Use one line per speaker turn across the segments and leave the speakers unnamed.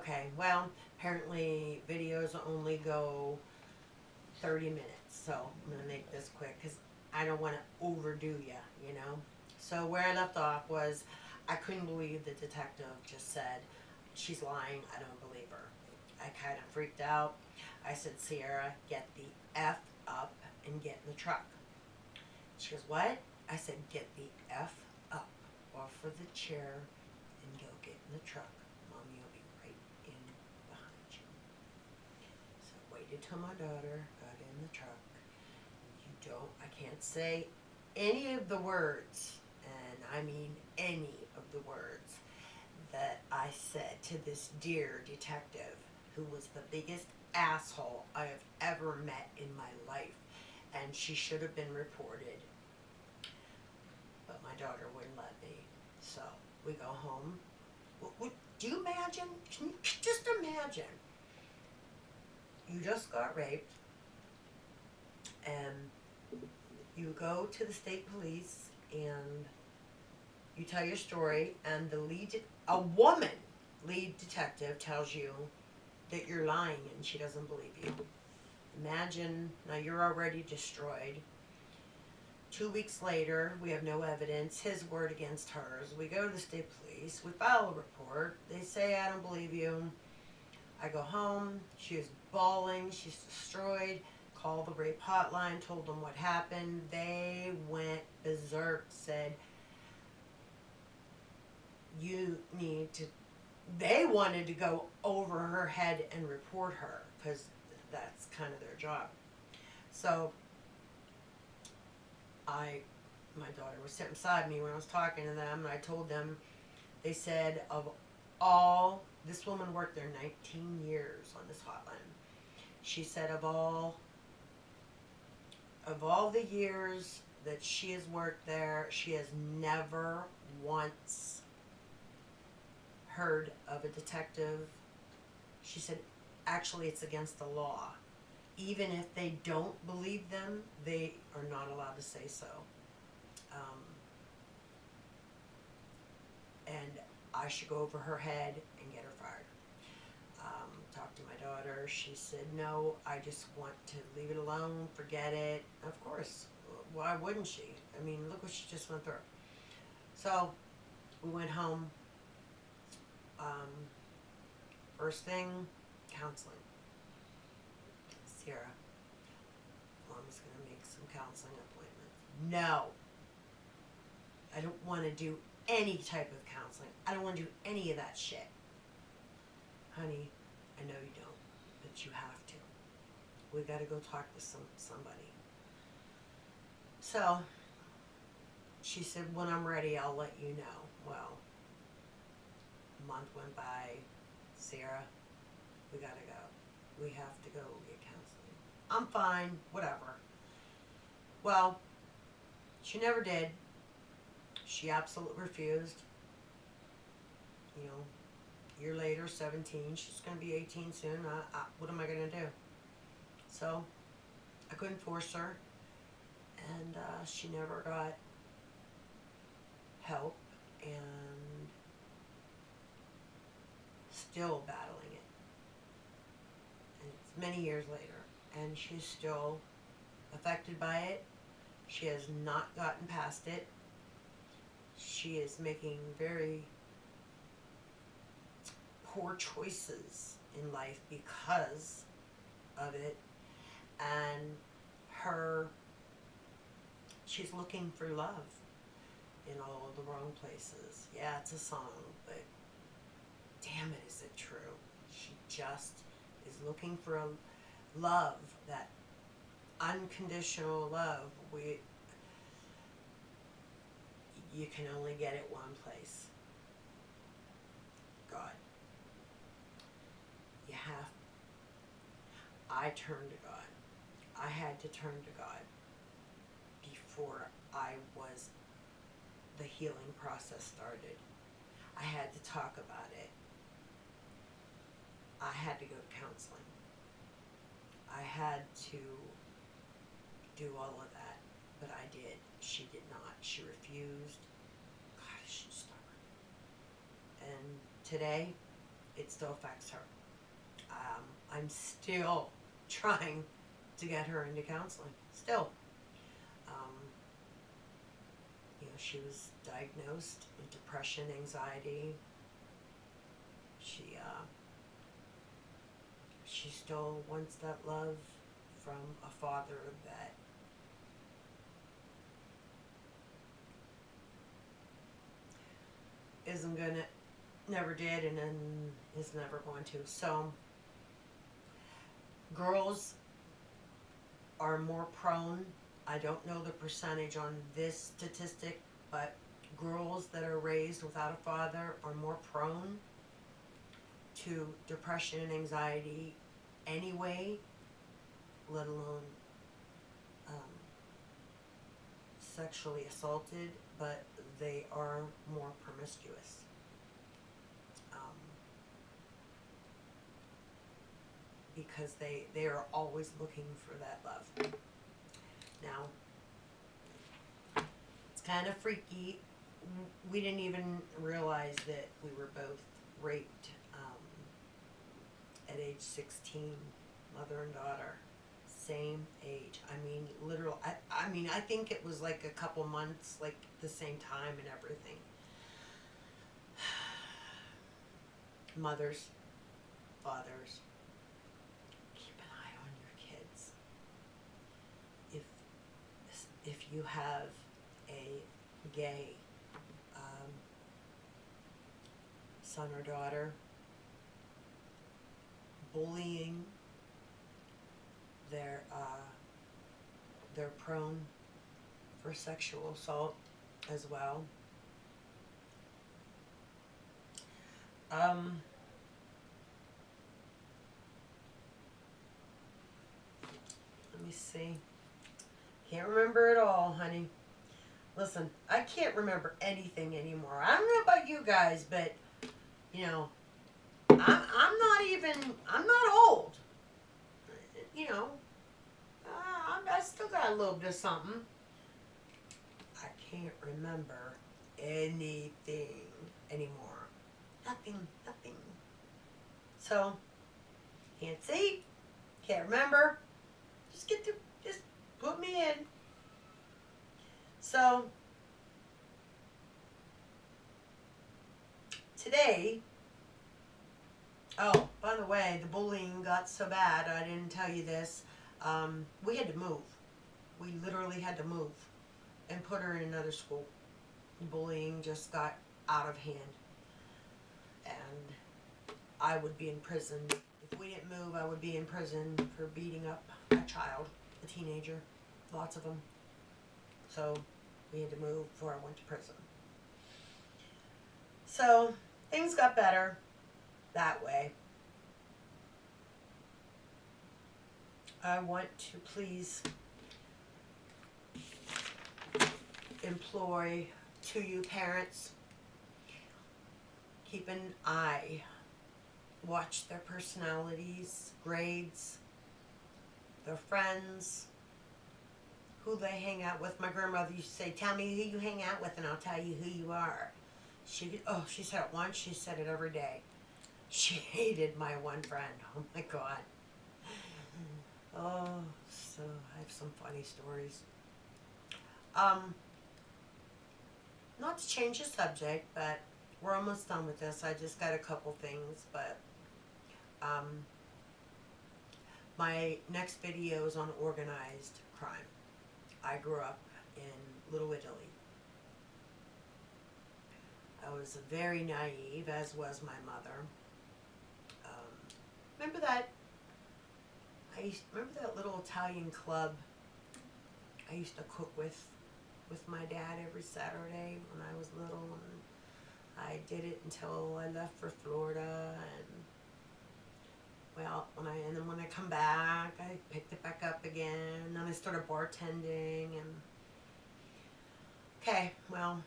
Okay, well, apparently videos only go 30 minutes, so I'm going to make this quick because I don't want to overdo you know? So where I left off was I couldn't believe the detective just said, she's lying, I don't believe her. I kind of freaked out. I said, Sierra, get the F up and get in the truck. She goes, what? I said, get the F up off of the chair and go get in the truck. Mommy will be right in behind you. So I waited till my daughter got in the truck. I can't say any of the words, and I mean any of the words, that I said to this dear detective who was the biggest asshole I have ever met in my life, and she should have been reported, but my daughter wouldn't let me. So we go home. Do you imagine? Can you just imagine? You just got raped, and you go to the state police and you tell your story, and the lead detective tells you that you're lying and she doesn't believe you. Imagine, now you're already destroyed. 2 weeks later, we have no evidence, his word against hers. We go to the state police, we file a report. They say, I don't believe you. I go home, she is bawling, she's destroyed. Called the rape hotline, told them what happened. They went berserk, said, you need to, they wanted to go over her head and report her, because that's kind of their job. So my daughter was sitting beside me when I was talking to them, and I told them, they said, this woman worked there 19 years on this hotline. She said of all the years that she has worked there, she has never once heard of a detective. She said, actually, it's against the law. Even if they don't believe them, they are not allowed to say so. And I should go over her head and get her fired. Talked to my daughter. She said, no, I just want to leave it alone, forget it. Of course, why wouldn't she? I mean, look what she just went through. So we went home. First thing, counseling. Sierra, Mom's going to make some counseling appointments. No. I don't want to do any type of counseling. I don't want to do any of that shit. Honey, I know you don't, but you have to. We got to go talk to somebody. So she said, when I'm ready, I'll let you know. Well, a month went by. Sarah, we got to go. We have to go get counseling. I'm fine, whatever. Well, she never did. She absolutely refused. You know, a year later, 17, she's going to be 18 soon. What am I going to do? So, I couldn't force her, and she never got help, and still battling it. And it's many years later, and she's still affected by it. She has not gotten past it. She is making very poor choices in life because of it, and she's looking for love in all of the wrong places. Yeah, it's a song, but damn it, is it true? She just is looking for a love, that unconditional love. You can only get it one place. God. I turned to God. I had to turn to God before the healing process started. I had to talk about it. I had to go to counseling. I had to do all of that, but I did. She did not. She refused. God, she's stubborn. And today, it still affects her. I'm still trying to get her into counseling. Still. You know, she was diagnosed with depression, anxiety. She still wants that love from a father that isn't gonna, never did, and then is never going to. So, girls are more prone, I don't know the percentage on this statistic, but girls that are raised without a father are more prone to depression and anxiety anyway, let alone sexually assaulted, but they are more promiscuous. Because they are always looking for that love. Now, it's kind of freaky. We didn't even realize that we were both raped at age 16, mother and daughter, same age. I mean, literal. I mean, I think it was like a couple months, like the same time and everything. Mothers, fathers, keep an eye on your kids. If you have a gay son or daughter, bullying, they're prone for sexual assault as well. Let me see. Can't remember it all, honey. Listen, I can't remember anything anymore. I don't know about you guys, but you know, I'm not old. You know, I still got a little bit of something. I can't remember anything anymore. Nothing. So, can't see, can't remember. Just put me in. So, today, oh, by the way, the bullying got so bad, I didn't tell you this, we had to move. We literally had to move and put her in another school. Bullying just got out of hand. And I would be in prison. If we didn't move, I would be in prison for beating up a child, a teenager, lots of them. So we had to move before I went to prison. So things got better that way. I want to please employ to you parents, keep an eye, watch their personalities, grades, their friends, who they hang out with. My grandmother used to say, tell me who you hang out with and I'll tell you who you are. She said it once, she said it every day. She hated my one friend. Oh my God. Oh, so I have some funny stories. Not to change the subject, but we're almost done with this. I just got a couple things, but my next video is on organized crime. I grew up in Little Italy. I was very naive, as was my mother. Remember that little Italian club I used to cook with my dad every Saturday when I was little, and I did it until I left for Florida, and well, when I come back, I picked it back up again, and then I started bartending, and okay, well,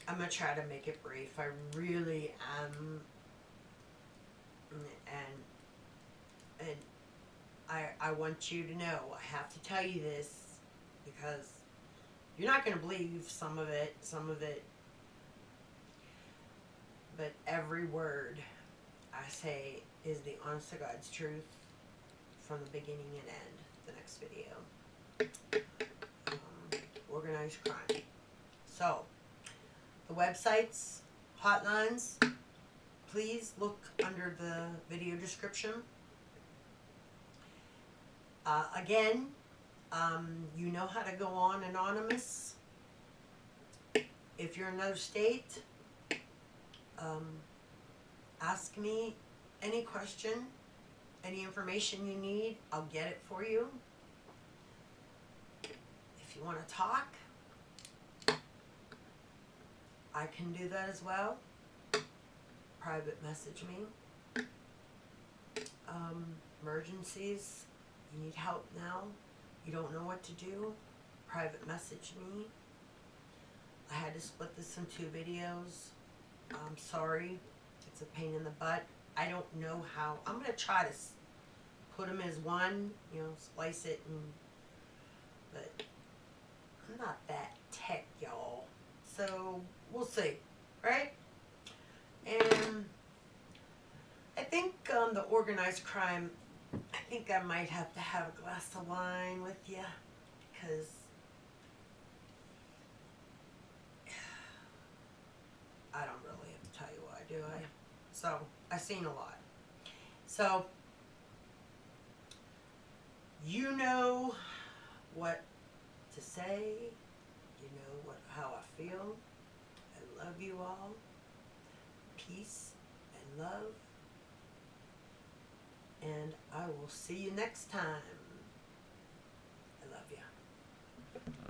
I'm gonna try to make it brief. I really am, and I want you to know, I have to tell you this because you're not going to believe some of it, but every word I say is the honest to God's truth from the beginning and end. The next video. Organized crime. So, the websites, hotlines, please look under the video description. Again, you know how to go on anonymous. If you're in another state, ask me any question, any information you need, I'll get it for you. If you want to talk, I can do that as well. Private message me. Emergencies, you need help now, you don't know what to do, private message me. I had to split this in 2 videos. I'm sorry, it's a pain in the butt. I don't know how. I'm going to try to put them as one, you know, splice it, but I'm not that tech, y'all. So, we'll see, right? And I think the organized crime, I think I might have to have a glass of wine with you, because I don't really have to tell you why, do I? So, I've seen a lot. So, you know what to say, you know how I feel. I love you all. Peace and love. And I will see you next time. I love you.